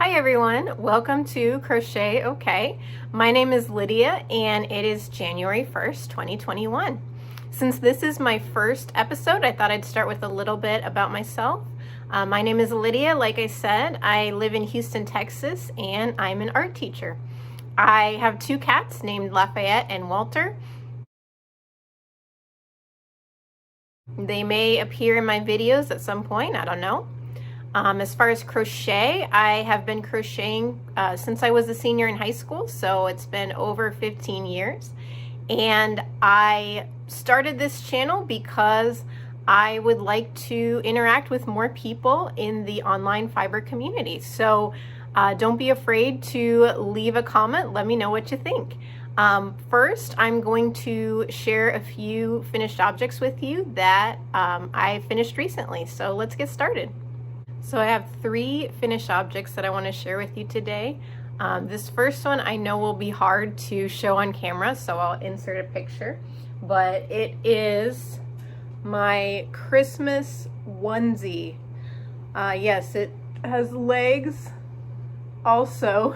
Hi everyone, welcome to Crochet Okay. My name is Lydia and it is January 1st, 2021. Since this is my first episode, I thought I'd start with a little bit about myself. My name is Lydia, like I said. I live in Houston, Texas, and I'm an art teacher. I have two cats named Lafayette and Walter. They may appear in my videos at some point, I don't know. As far as crochet, I have been crocheting since I was a senior in high school, so it's been over 15 years. And I started this channel because I would like to interact with more people in the online fiber community. So don't be afraid to leave a comment. Let me know what you think. First, I'm going to share a few finished objects with you that I finished recently. So let's get started. So I have three finished objects that I want to share with you today. This first one I know will be hard to show on camera, so I'll insert a picture. But it is my Christmas onesie. Yes, it has legs also.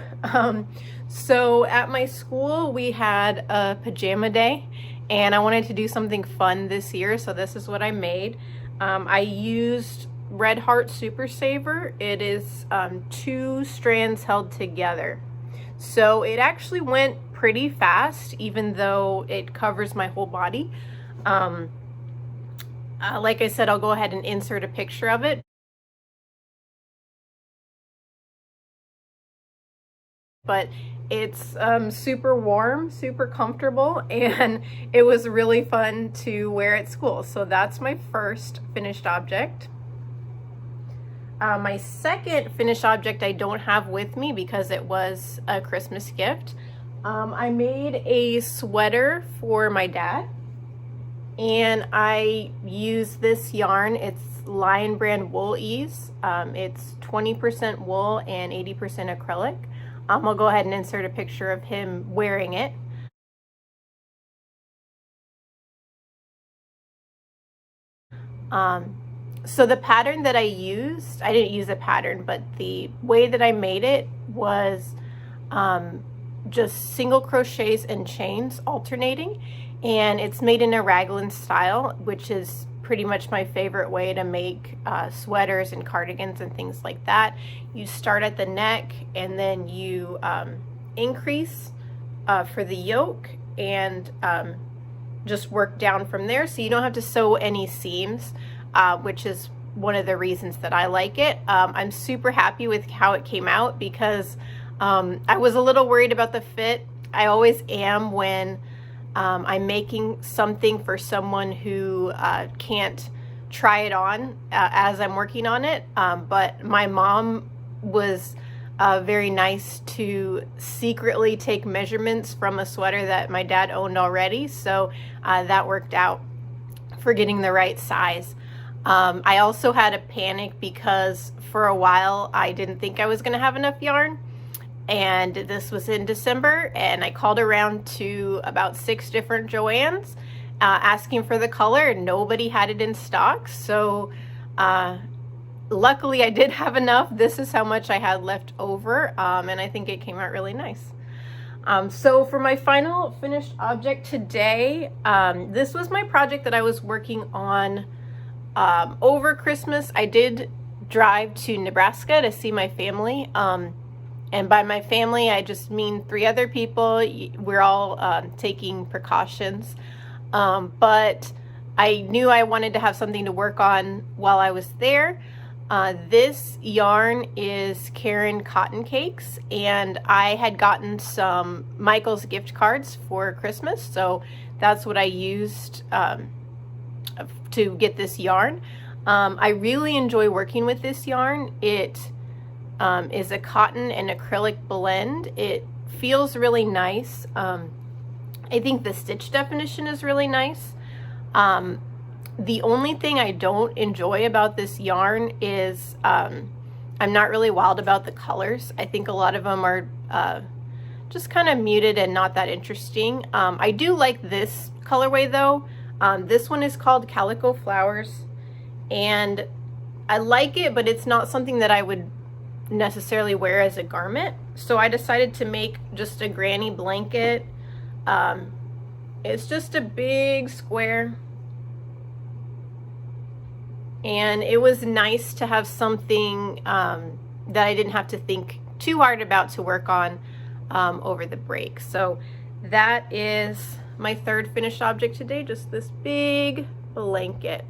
So at my school we had a pajama day and I wanted to do something fun this year, so this is what I made. I used Red Heart Super Saver. It is 2 strands held together. So it actually went pretty fast, even though it covers my whole body. Like I said, I'll go ahead and insert a picture of it. But it's super warm, super comfortable, and it was really fun to wear at school. So that's my first finished object. My second finished object I don't have with me because it was a Christmas gift. I made a sweater for my dad, and I used this yarn. It's Lion Brand Wool Ease. It's 20% wool and 80% acrylic. I'll go ahead and insert a picture of him wearing it. So the pattern that I used, I didn't use a pattern, but the way that I made it was just single crochets and chains alternating, and it's made in a raglan style, which is pretty much my favorite way to make sweaters and cardigans and things like that. You start at the neck and then you increase for the yoke and just work down from there, so you don't have to sew any seams. Which is one of the reasons that I like it. I'm super happy with how it came out because I was a little worried about the fit. I always am when I'm making something for someone who can't try it on as I'm working on it. But my mom was very nice to secretly take measurements from a sweater that my dad owned already. So that worked out for getting the right size. I also had a panic because for a while I didn't think I was going to have enough yarn, and this was in December, and I called around to about 6 different Joanns asking for the color, and nobody had it in stock. So luckily I did have enough. This is how much I had left over, and I think it came out really nice. So for my final finished object today, this was my project that I was working on over Christmas. I did drive to Nebraska to see my family, and by my family I just mean 3 other people. We're all taking precautions, but I knew I wanted to have something to work on while I was there. This yarn is Karen Cotton Cakes, and I had gotten some Michael's gift cards for Christmas, so that's what I used to get this yarn. I really enjoy working with this yarn. It is a cotton and acrylic blend. It feels really nice. I think the stitch definition is really nice. The only thing I don't enjoy about this yarn is I'm not really wild about the colors. I think a lot of them are just kind of muted and not that interesting. I do like this colorway though. This one is called Calico Flowers, and I like it, but it's not something that I would necessarily wear as a garment. So I decided to make just a granny blanket. It's just a big square. And it was nice to have something that I didn't have to think too hard about to work on over the break. So that is my third finished object today, just this big blanket.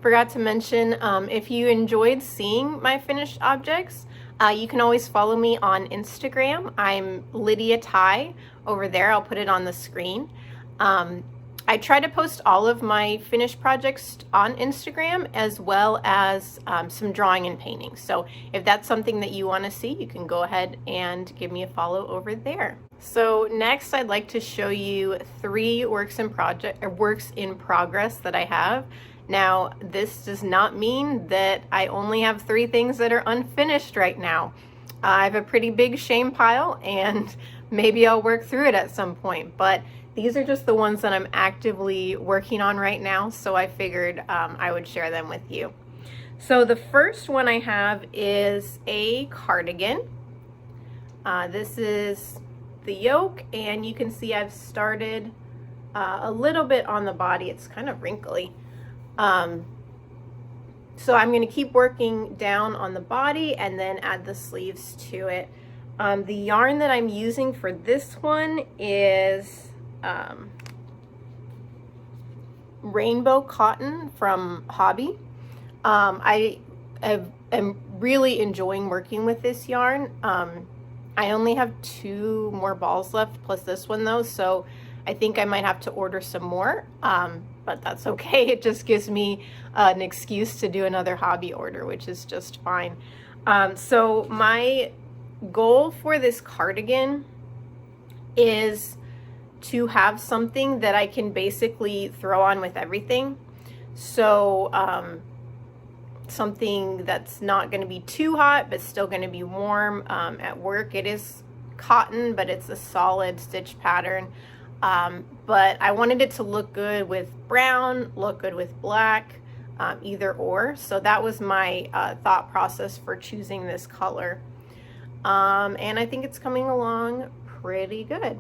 Forgot to mention, if you enjoyed seeing my finished objects, you can always follow me on Instagram. I'm Lydia Ty over there. I'll put it on the screen. I try to post all of my finished projects on Instagram, as well as some drawing and painting. So if that's something that you want to see, you can go ahead and give me a follow over there. So next, I'd like to show you 3 works in progress that I have. Now, this does not mean that I only have 3 things that are unfinished right now. I have a pretty big shame pile, and maybe I'll work through it at some point, but these are just the ones that I'm actively working on right now, so I figured I would share them with you. So the first one I have is a cardigan. This is the yoke, and you can see I've started a little bit on the body. It's kind of wrinkly. So I'm going to keep working down on the body and then add the sleeves to it. The yarn that I'm using for this one is rainbow cotton from Hobby. I am really enjoying working with this yarn. I only have 2 more balls left plus this one though, so I think I might have to order some more, but that's okay. It just gives me an excuse to do another hobby order, which is just fine. So my goal for this cardigan is to have something that I can basically throw on with everything. So something that's not going to be too hot but still going to be warm. At work it is cotton, but it's a solid stitch pattern. But I wanted it to look good with brown, look good with black, either or. So that was my thought process for choosing this color. And I think it's coming along pretty good.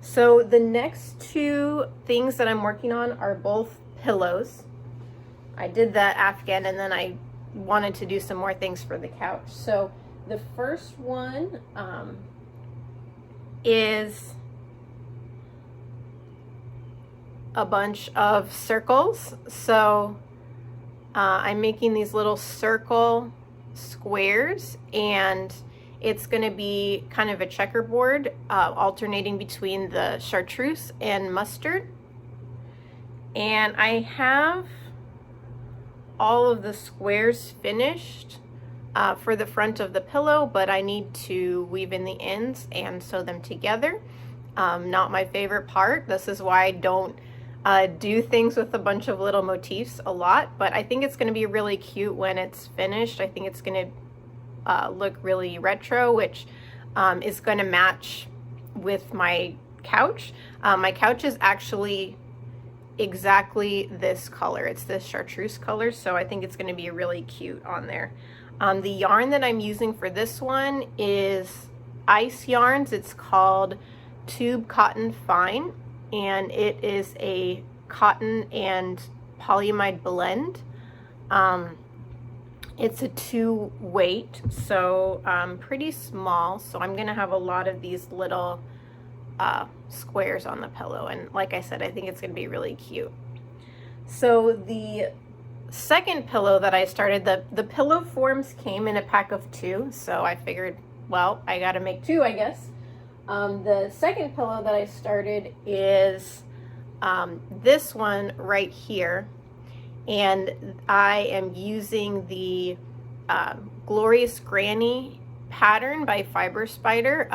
So the next 2 things that I'm working on are both pillows. I did that Afghan, and then I wanted to do some more things for the couch. So the first one is a bunch of circles. So I'm making these little circle squares, and it's going to be kind of a checkerboard, alternating between the chartreuse and mustard. And I have all of the squares finished for the front of the pillow, but I need to weave in the ends and sew them together. Not my favorite part. This is why I don't do things with a bunch of little motifs a lot, but I think it's going to be really cute when it's finished. I think it's going to look really retro, which is going to match with my couch. My couch is actually exactly this color. It's this chartreuse color, so I think it's going to be really cute on there. The yarn that I'm using for this one is Ice Yarns. It's called Tube Cotton Fine, and it is a cotton and polyamide blend. It's a 2 weight, so pretty small. So I'm gonna have a lot of these little squares on the pillow, and like I said, I think it's gonna be really cute. So the second pillow that I started, the pillow forms came in a pack of 2, so I figured, well, I gotta make 2, I guess. The second pillow that I started is this one right here, and I am using the Glorious Granny pattern by Fiber Spider.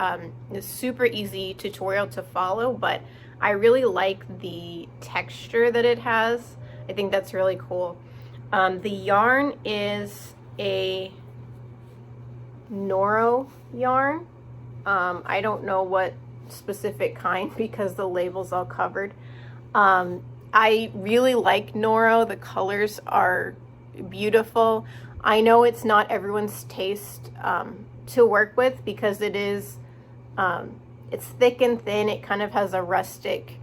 It's super easy tutorial to follow, but I really like the texture that it has. I think that's really cool. The yarn is a Noro yarn. I don't know what specific kind because the label's all covered. I really like Noro. The colors are beautiful. I know it's not everyone's taste to work with because it is, it's thick and thin. It kind of has a rustic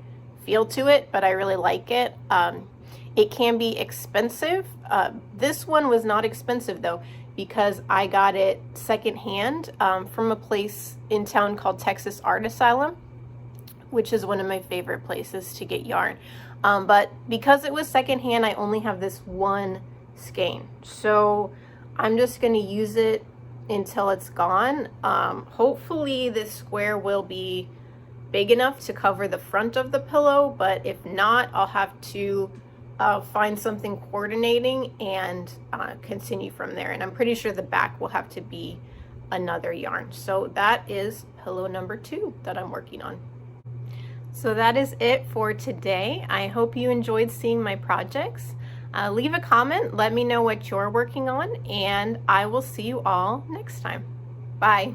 feel to it, but I really like it. It can be expensive. This one was not expensive though, because I got it secondhand from a place in town called Texas Art Asylum, which is one of my favorite places to get yarn. But because it was secondhand, I only have this one skein. So I'm just going to use it until it's gone. Hopefully this square will be big enough to cover the front of the pillow, but if not, I'll have to find something coordinating and continue from there. And I'm pretty sure the back will have to be another yarn. So that is pillow number 2 that I'm working on. So that is it for today. I hope you enjoyed seeing my projects. Leave a comment, let me know what you're working on, and I will see you all next time. Bye.